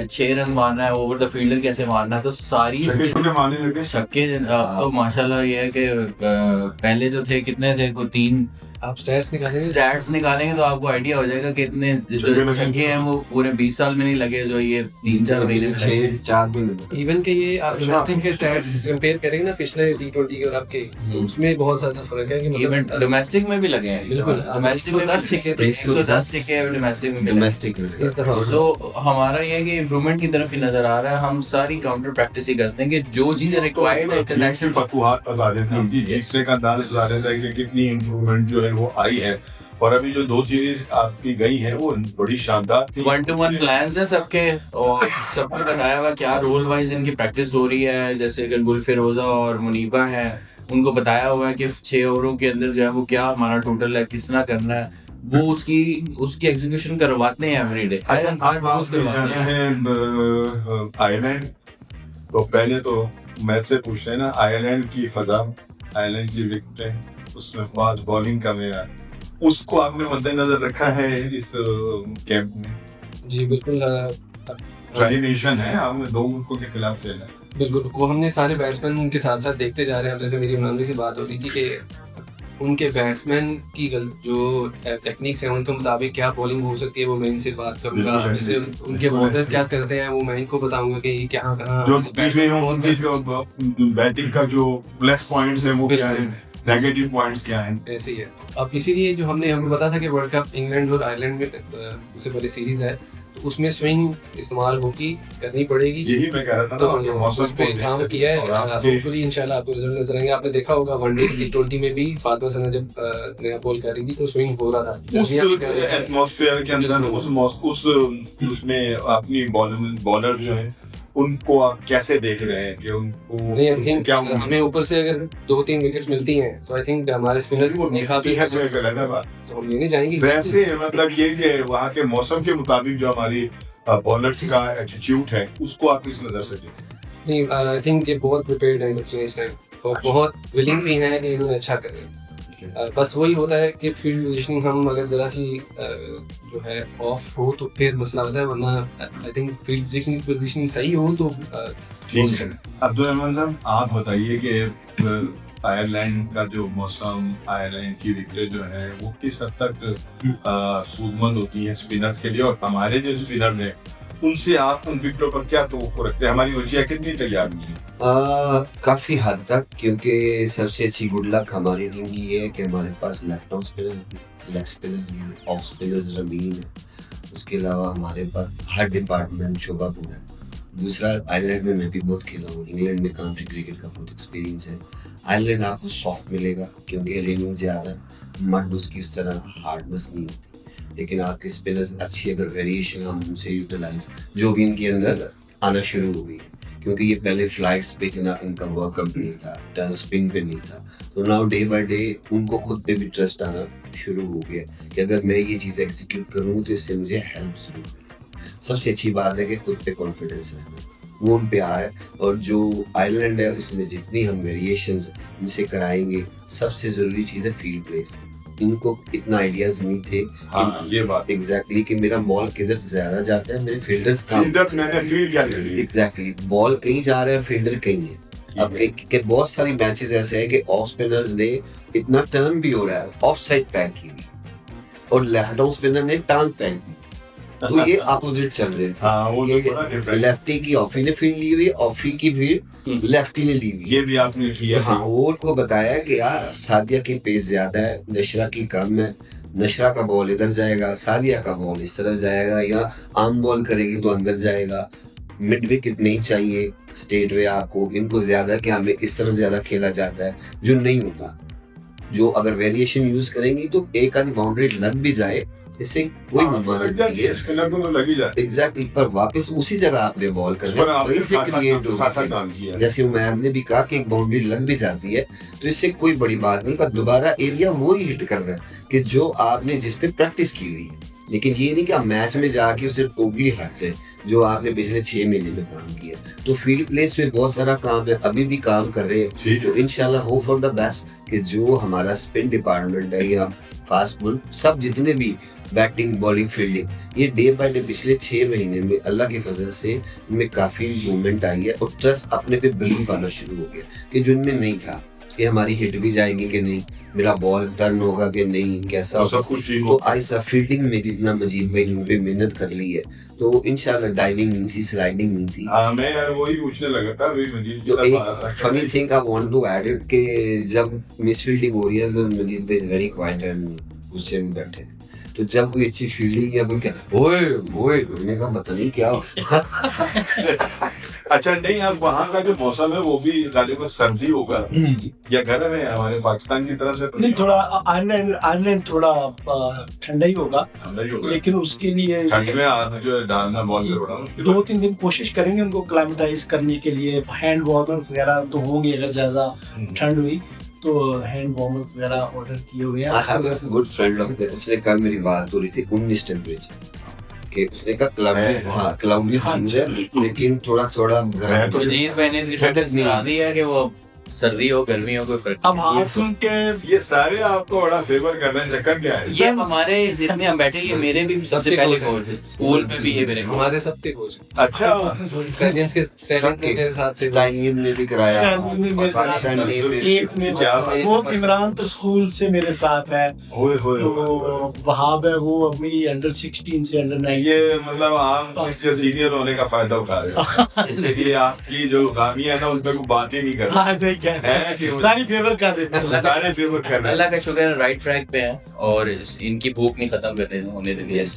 6 रन मारना है, ओवर द फील्डर कैसे मारना है, तो सारी छोटे मारने लगे। छक्के तो माशाल्लाह ये है कि पहले जो थे कितने थे, को 3 आप स्टैट्स निकालेंगे तो आपको आइडिया हो जाएगा कि इतने जो छक्के हैं वो पूरे 20 साल में नहीं लगे, जो ये 3-4 महीने में लगे। 6-4 दिन इवन के ये आप डोमेस्टिक के स्टैट्स कंपेयर करेंगे ना पिछले T20 के और आपके, तो उसमें बहुत ज्यादा फर्क है कि इवन मतलब डोमेस्टिक में भी लगे हैं। बिल्कुल, डोमेस्टिक में 10 छक्के थे, 10 छक्के डोमेस्टिक में डोमेस्टिक में इस दफा तो हमारा ये है कि इम्प्रूवमेंट की तरफ ही नजर आ रहा है। हम सारी काउंटर प्रैक्टिस ही करते हैं कि जो चीजें रिक्वायर्ड है इंटरनेशनल फतूहात बता देते हैं, उनकी जीतने का अंदाज बता देता है कि कितनी इम्प्रूवमेंट जो है वो आई है। और अभी जो 2 सीरीज आपकी गई है वो बड़ी शानदार थी। 1-to-1 प्लान्स हैं सबके, और सबको बताया हुआ क्या रोल वाइज इनकी प्रैक्टिस हो रही है। जैसे कि गुलफिरोजा और मुनीबा हैं, उनको बताया हुआ है कि 6 ओवरों के अंदर जो है वो क्या हमारा टोटल है, किस तरह करना है, वो उसकी एग्जीक्यूशन करवाते हैं एवरीडे। अच्छा, आज बात जाना है आयरलैंड। तो पहले तो मैच से पूछते हैं ना, आयरलैंड की फजा, आयरलैंड की विकेटें, उसमें फास्ट बॉलिंग का मेरा, उसको आपने मद्देनजर रखा है इस कैंप में? जी बिल्कुल, ट्रांजिशन है, आपने 2 मुल्कों के खिलाफ खेला है। बिल्कुल वो हमने सारे बैट्समैन उनके साथ साथ देखते जा रहे हैं। जैसे मेरी इमरान भाई से बात हो रही थी कि उनके बैट्समैन की जो टेक्निक्स हैं उनके मुताबिक क्या बॉलिंग हो सकती है, वो मैं इनसे बात करूंगा। बिल्कुल जैसे ऐसे। उनके बॉलर क्या करते हैं वो मैं इनको बताऊंगा कि ये क्या कहाँ जो बीच में उनकी बैटिंग का जो प्लस पॉइंट्स है वो क्या है, नेगेटिव पॉइंट्स क्या हैं? ऐसे ही है। अब इसीलिए जो हमें पता था कि वर्ल्ड कप इंग्लैंड और आयरलैंड में उससे पहले सीरीज है, तो उसमें स्विंग इस्तेमाल होगी, करनी पड़ेगी। यही मैं कह रहा था तो ना, कि मौसम उस पे को काम किया है। होपफुली इंशाल्लाह आपको रिजल्ट नजर आएंगे। आपने देखा होगा वनडे T20 में भी फातिमा सना जब नया बॉल कर रही थी तो स्विंग हो रहा था। उस एटमॉस्फेयर के अंदर उसमें अपनी बॉलर जो है उनको आप कैसे देख रहे हैं कि उनको नहीं, आई थिंक क्या हमें ऊपर से अगर 2-3 विकेट्स मिलती हैं तो आई थिंक हमारे स्पिनर्स वो देखा भी है, है, गलत है बात। तो हम लेने जाएंगे। वैसे मतलब ये कि वहाँ के मौसम के मुताबिक जो हमारी बॉलर्स का एटीट्यूड है उसको आप किस नजर से देखें? नहीं, आई थिंक ये बहुत प्रिपेयर्ड है बच्चे इस टाइम और बहुत विलिंग भी हैं कि इन्होंने अच्छा करें। बस वही होता है कि फील्ड पोजीशनिंग हम अगर जरा सी जो है ऑफ हो तो फिर मसला होता है, वरना आई थिंक फील्ड पोजीशनिंग सही हो तो ठीक है। अब्दुल रहमान साहब, आप बताइए कि आयरलैंड का जो मौसम, आयरलैंड की विकेटें जो है वो किस हद तक सूदमंद होती हैं स्पिनर्स के लिए, और हमारे जो स्पिनर्स हैं उनसे आप उन विकेटों पर क्या तो रखते हैं? हमारी ऊर्जा कितनी तैयार हुई है? काफ़ी हद तक, क्योंकि सबसे अच्छी गुड लक हमारी टीम की ये है कि हमारे पास लेफ्ट आर्म स्पिनर्स भी, लेग स्पिनर्स भी, ऑफ स्पिनर्स रमीन है। उसके अलावा हमारे पास हर डिपार्टमेंट शोभा पूरा है। दूसरा, आयरलैंड में मैं भी बहुत खेला हूँ, इंग्लैंड में काउंटी क्रिकेट का बहुत एक्सपीरियंस है। आयरलैंड आपको सॉफ्ट मिलेगा क्योंकि रेनिंग ज़्यादा, मड उसकी उस तरह हार्डनेस नहीं होती, लेकिन आपके स्पिनर्स अच्छी अगर वेरिएशन हम उनसे यूटिलाइज जो भी इनके अंदर आना शुरू हो गई, क्योंकि ये पहले फ्लाइट्स पे इतना इनका वर्कअप नहीं था, टर्न स्पिन पे नहीं था, तो नाउ डे बाय डे उनको खुद पे भी ट्रस्ट आना शुरू हो गया कि अगर मैं ये चीज़ एग्जीक्यूट करूँ तो इससे मुझे हेल्प जरूर मिलेगी। सबसे अच्छी बात है कि खुद पे कॉन्फिडेंस रहना, वो उन पे आ है। और जो आयरलैंड है इसमें जितनी हम वेरिएशंस इनसे कराएंगे, सबसे ज़रूरी चीज़ है फील्ड प्लेस। इनको इतना आइडियाज नहीं थे हाँ, ये बात एग्जैक्टली कि मेरा बॉल किधर से ज्यादा जाता है, मेरे फील्डर्स मैंने फील्ड क्या कर ली एग्जैक्टली बॉल कहीं जा रहा है, फील्डर कहीं है। अब के बहुत सारी मैचेस ऐसे हैं कि ऑफ स्पिनर्स ने इतना टर्न भी हो रहा है, ऑफ साइड पैक की और लेफ्ट आर्म स्पिनर ने टांग पैक की, तो ये अपोजिट चल रहे थे। हाँ, वो तो बड़ा different। लेफ्टी की ऑफी ने फील्ड ली हुई, ऑफी की फील्ड लेफ्टी ने ली हुई। ये भी आपने किया। हाँ, वो उनको बताया कि यार सादिया की पेस ज्यादा है, नशरा की कम है, नशरा का बॉल इधर जाएगा, सादिया का बॉल इस तरफ जाएगा, या आम बॉल करेगी तो अंदर जाएगा, मिड विकेट नहीं चाहिए स्टेट वे आपको, इनको ज्यादा कि हमें इस तरफ ज्यादा खेला जाता है, जो नहीं होता। जो अगर वेरिएशन यूज करेंगी तो एक आधी बाउंड्री लग भी जाए, इससे कोई ममानत नहीं है। स्पिनर को तो लग ही जाती है। एग्जैक्टली, पर वापस उसी जगह आपने बॉल करना, वहीं से क्रिएट होगा। जैसे उमैर ने भी कहा कि एक बाउंड्री लग भी जाती है तो इससे कोई बड़ी बात नहीं, पर दोबारा एरिया वो ही हिट कर रहा है कि जो आपने जिस पे प्रैक्टिस की हुई है। लेकिन ये नहीं कि आप मैच में जाके उससे टोटली हट से जो आपने पिछले 6 महीने में काम किया। तो फील्ड प्लेस में बहुत सारा काम है, अभी भी काम कर रहे हैं। तो इंशाल्लाह होप फॉर द बेस्ट कि जो हमारा स्पिन डिपार्टमेंट है या फास्ट बॉल सब जितने भी बैटिंग बॉलिंग फील्डिंग, ये डे बाय डे पिछले 6 महीने में अल्लाह की फजल से इनमें काफ़ी मूवमेंट आई है और ट्रस्ट अपने पे बिलीव आना शुरू हो गया कि जो इनमें नहीं था कि हमारी हिट भी जाएंगी कि नहीं, मेरा बॉल टर्न होगा कि नहीं, कैसा तो सब कुछ ठीक तो ऐसा फील्डिंग में जितना मजीद भाई ने पे मेहनत कर ली है तो इंशाल्लाह डाइविंग नहीं थी, स्लाइडिंग नहीं थी। हाँ मैं यार वही पूछने लगा था अभी मजीद तो एक funny thing I want to add it कि जब मिस फील्डिंग हो रही है तो मजीद भाई इज वेरी क्वाइट एंड गुस्से में बैठे हैं। तो जब कोई अच्छी फील्डिंग या कोई क्या ओए ओए मैंने कहा पता नहीं क्या अच्छा नहीं, आप वहाँ का जो मौसम है वो भी गालिबन सर्दी होगा या गर्म है हमारे पाकिस्तान की तरह से? तो नहीं, थोड़ा आयरलैंड थोड़ा ठंडा ही होगा, ठंडा ही होगा, लेकिन उसके लिए ठंड में जो है डालना बॉल में थोड़ा मुश्किल है। 2-3 दिन कोशिश करेंगे उनको क्लाइमेटाइज करने के लिए। हैंड वार्मर्स वगैरह तो होंगे, अगर ज्यादा ठंड हुई तो हैंड वार्मर्स वगैरह ऑर्डर किए हुए हैं। I have a good friend of that, उसने कल मेरी बात हो रही थी 19 टेंपरेचर कि उसने कहा क्लाउडी, हाँ क्लाउडी है लेकिन थोड़ा थोड़ा गर्म। तो जीत मैंने दिखा दिया कि वो सर्दी हो गर्मी हो कोई फर्क अब नहीं। आप उनके ये सारे आपको बड़ा फेवर कर रहे हैं, चक्कर क्या है? ये हमारे जितने हम बैठे ये मेरे भी सबसे पहले कोच है, स्कूल में भी ये मेरे हमारे सबके कोच अच्छा स्टैलियंस के मेरे साथ थे। स्टाइलियन ने भी कराया, एक में वो इमरान तो स्कूल से मेरे साथ है, ओए होए तो वहाब है वो अभी अंडर 16 से अंडर 9। ये मतलब आप इसके सीनियर होने का फायदा उठा रहे हो, लेकिन आपकी जो गामी है ना उस पर कोई बात ही नहीं कर रहा हाँ सही कह रहे हैं, सारी फेवर कर देते हैं। सारे फेवर कर रहे हैं। अल्लाह का शुक्र है राइट ट्रैक पे है और इनकी भूख नहीं खत्म करने होने देंगे। यस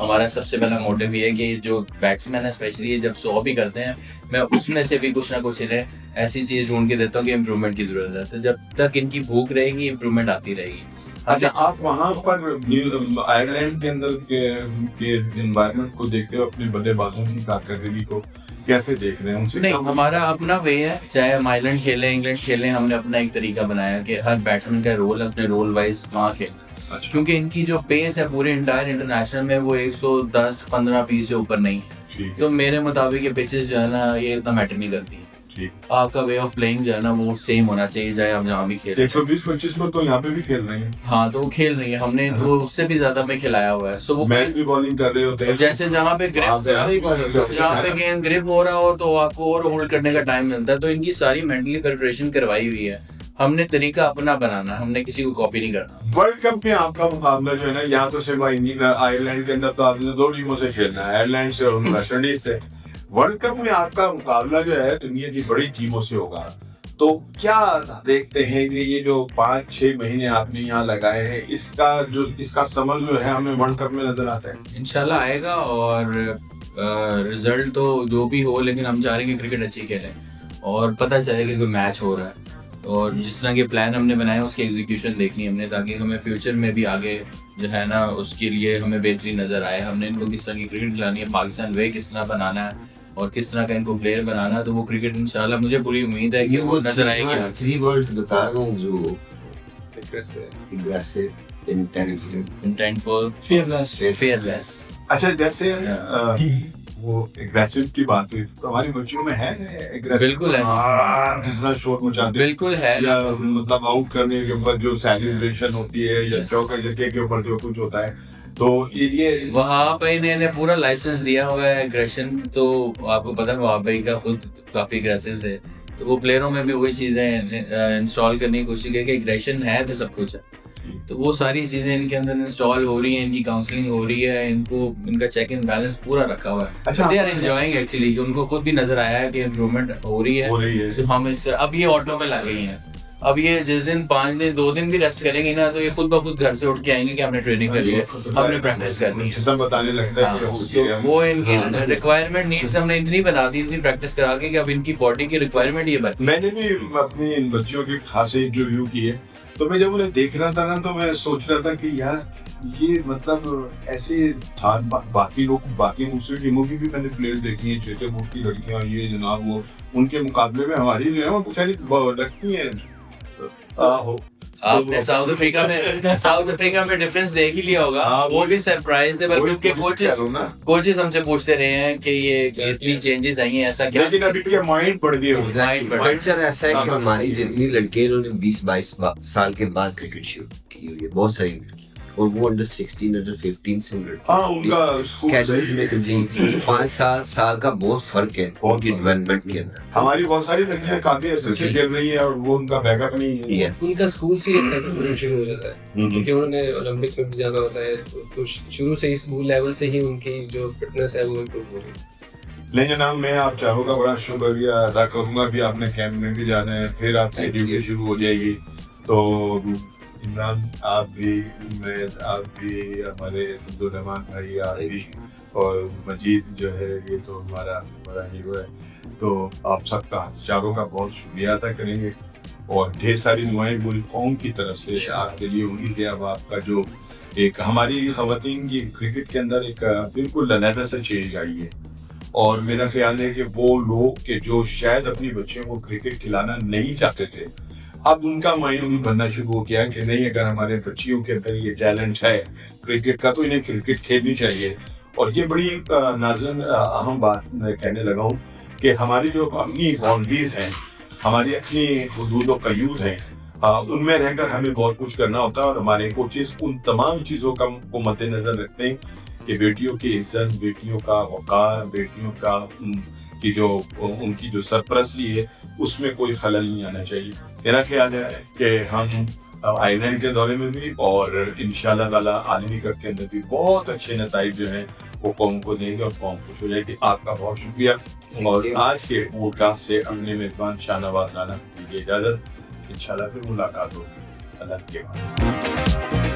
हमारा सबसे पहला मोटिव ये है कि जो बैट्समैन है स्पेशली जब 100 भी करते हैं मैं उसमें से भी कुछ ना कुछ इन्हें ऐसी चीज ढूंढ के देता हूँ कि इम्प्रूवमेंट की जरूरत है। तो जब तक इनकी भूख रहेगी इम्प्रूवमेंट आती रहेगी। अच्छा आप वहाँ पर आयरलैंड के अंदर के एनवायरनमेंट को देखते हो, अपने बल्लेबाजों की कारकर्दगी को कैसे देख रहे हैं? उनसे नहीं, हमारा अपना वे है, चाहे हम आयरलैंड खेलें इंग्लैंड खेलें, हमने अपना एक तरीका बनाया कि हर बैट्समैन का रोल है, अपने रोल वाइज वहाँ खेलना। अच्छा क्योंकि इनकी जो पेस है पूरे इंटायर इंटरनेशनल में वो 110-15 पीस से ऊपर नहीं है। ठीक तो मेरे मुताबिक ये पिचेस जो है ना ये इतना मैटर नहीं करती। ठीक आपका वे ऑफ प्लेइंग जो है ना वो सेम होना चाहिए चाहे आप जहाँ भी खेलें। 120-25 में तो यहाँ पे भी खेल रहे हैं, हाँ तो वो खेल रही है, हमने तो उससे भी ज्यादा में खिलाया हुआ है। सो वो मैच भी बॉलिंग कर रहे होते हैं। जैसे जहाँ पे जहाँ पे गेंद ग्रिप हो रहा हो तो आपको और होल्ड करने का टाइम मिलता है। तो इनकी सारी मेंटली प्रिपरेशन करवाई हुई है, हमने तरीका अपना बनाना, हमने किसी को कॉपी नहीं करना। वर्ल्ड कप में आपका मुकाबला जो है ना, यहाँ तो सिर्फ आयरलैंड के अंदर तो आपने 2 टीमों से खेलना है, आयरलैंड से और वेस्ट इंडीज से। वर्ल्ड कप में आपका मुकाबला जो है दुनिया की बड़ी टीमों से होगा, तो क्या देखते हैं कि ये जो 5-6 महीने आपने यहाँ लगाए हैं इसका समझ जो है हमें वर्ल्ड कप में नजर आता है? इंशाल्लाह आएगा और रिजल्ट तो जो भी हो, लेकिन हम चाह रहे हैं कि क्रिकेट अच्छी खेलें और पता चले कि कोई मैच हो रहा है। और जिस तरह के प्लान हमने बनाए उसकी एग्जीक्यूशन देखनी है हमने, ताकि हमें फ्यूचर में भी आगे जो है ना उसके लिए हमें बेहतरी नजर आए। हमने इनको किस तरह की क्रिकेट खिलानी है, पाकिस्तान वे किस तरह बनाना है और किस तरह का इनको प्लेयर बनाना है, तो वो क्रिकेट इंशाल्लाह मुझे पूरी उम्मीद है कि वो नजर आएगी। 3 वर्ड्स बता रहा हूँ जो aggressive, इंटेंटफुल, fearless। अच्छा जैसे वो एग्रेसिव की बात हुई तो हमारी बच्चियों में है aggressive? बिल्कुल है। जिस तरह शोर मचाते हैं, बिल्कुल है। या मतलब आउट करने के ऊपर जो सेलिब्रेशन होती है या चौका जगह के ऊपर जो कुछ होता है, तो ये वहाँ पे इन्हें पूरा लाइसेंस दिया हुआ है एग्रेशन। तो आपको पता है वहाँ पे का खुद काफी एग्रेसिव है, तो वो प्लेयरों में भी वही चीजें इंस्टॉल करने की कोशिश की कि एग्रेशन है तो सब कुछ है। तो वो सारी चीजें इनके अंदर इंस्टॉल हो रही हैं, इनकी काउंसलिंग हो रही है, इनको इनका चेक इन बैलेंस पूरा रखा हुआ है। अच्छा, दे आर एंजॉयिंग एक्चुअली, कि उनको खुद भी नजर आया है कि इम्प्रूवमेंट हो रही है। तो हम इस तरह अब ये ऑटो पे लग गई हैं। अब ये जिस दिन 5 दिन 2 दिन भी रेस्ट करेंगी ना तो ये खुद ब खुद घर से उठ के आएंगे कि हमने ट्रेनिंग करनी है, हमने प्रैक्टिस करनी है। सब बताने लगता है तो वो इनकी रिक्वायरमेंट नीड्स हमने इतनी बना दी, इतनी प्रैक्टिस करा के कि अब इनकी बॉडी की रिक्वायरमेंट ये बनी। मैंने भी अपनी इन बच्चियों की खासे इंटरव्यू किए, तो मैं जब उन्हें देख रहा था ना तो मैं सोच रहा था कि यार ये मतलब ऐसे था। बाकी दूसरी टीमों की भी मैंने प्लेयर देखी है, चेचे बोर्ड की लड़कियां, ये जनाब वो उनके मुकाबले में हमारी जो है वो बेचारी लगती हैं हो आपने साउथ अफ्रीका में डिफरेंस देख ही लिया होगा। हाँ, वो भी सरप्राइज थे, बल्कि उनके कोचेस हमसे पूछते रहे हैं कि ये इतनी चेंजेस आई हैं, ऐसा क्या? लेकिन अभी के माइंड पड़ गए हो। कल्चर ऐसा है कि हमारी जितनी लड़कियां इन्होंने 20-22 साल के बाद क्रिकेट शुरू की हुई है, बहुत सारी लड़कियां, और वो अंडर 16 अंडर 15 से हाँ, उनका स्कूल कैटेगरीज में जी 5 साल का बहुत फर्क है उनकी डेवलपमेंट के अंदर। हमारी बहुत सारी लड़कियां काफी अच्छे खेल रही है और वो उनका बैकअप नहीं है। यस, उनका स्कूल से ही शुरू हो जाता है, क्योंकि उन्होंने ओलंपिक्स में भी जाना होता है, तो शुरू से ही स्कूल लेवल से ही उनकी जो फिटनेस है वो इम्प्रूव हो रही है। लेकिन जनाब, मैं आप चारों का बड़ा शुक्रिया अदा करूंगा भी, आपने कैंप में भी जाना है, फिर आपकी ड्यूटी शुरू हो जाएगी। तो इमरान, आप भी, उमैद, आप भी, हमारे अब्दुल-रहमान भाई, आप भी, और मजीद जो है ये तो हमारा बड़ा हीरो है। तो आप सबका, चारों का बहुत शुक्रिया अदा करेंगे और ढेर सारी दुआएं पूरी कौम की तरफ से आपके लिए होंगी कि अब आपका जो एक हमारी खवातीन की क्रिकेट के अंदर एक बिल्कुल अलग सा चेंज आई है। और मेरा ख्याल है कि वो लोग के जो शायद अपनी बच्चियों को क्रिकेट खिलाना नहीं चाहते थे, अब उनका माइंड भी बनना शुरू हो गया कि नहीं, अगर हमारे बच्चियों के अंदर ये टैलेंट है क्रिकेट का तो इन्हें क्रिकेट खेलनी चाहिए। और ये बड़ी नाज़िन अहम बात मैं कहने लगा हूँ कि हमारी जो अपनी बाउंड्रीज हैं, हमारी अपनी हुदूद व क़यूद हैं, उनमें रहकर हमें बहुत कुछ करना होता है। और हमारे कोचेस उन तमाम चीज़ों का को मद्देनजर रखते हैं कि बेटियों की इज्जत, बेटियों का वक़ार, बेटियों का की जो उनकी जो सरपरस्ती है उसमें कोई खलल नहीं आना चाहिए। मेरा ख्याल है कि हम आयरलैंड के दौरे में भी और इंशाल्लाह ताला आलमी कप के अंदर भी बहुत अच्छे नताइज जो हैं वो कौम को देंगे और कौम खुश हो जाएगी। आपका बहुत शुक्रिया। और आज के पॉडकास्ट से अपने मेजबान शाहनवाज राना दीजिए इजाज़त। इंशाल्लाह फिर मुलाकात होगी। अल्लाह के बाद।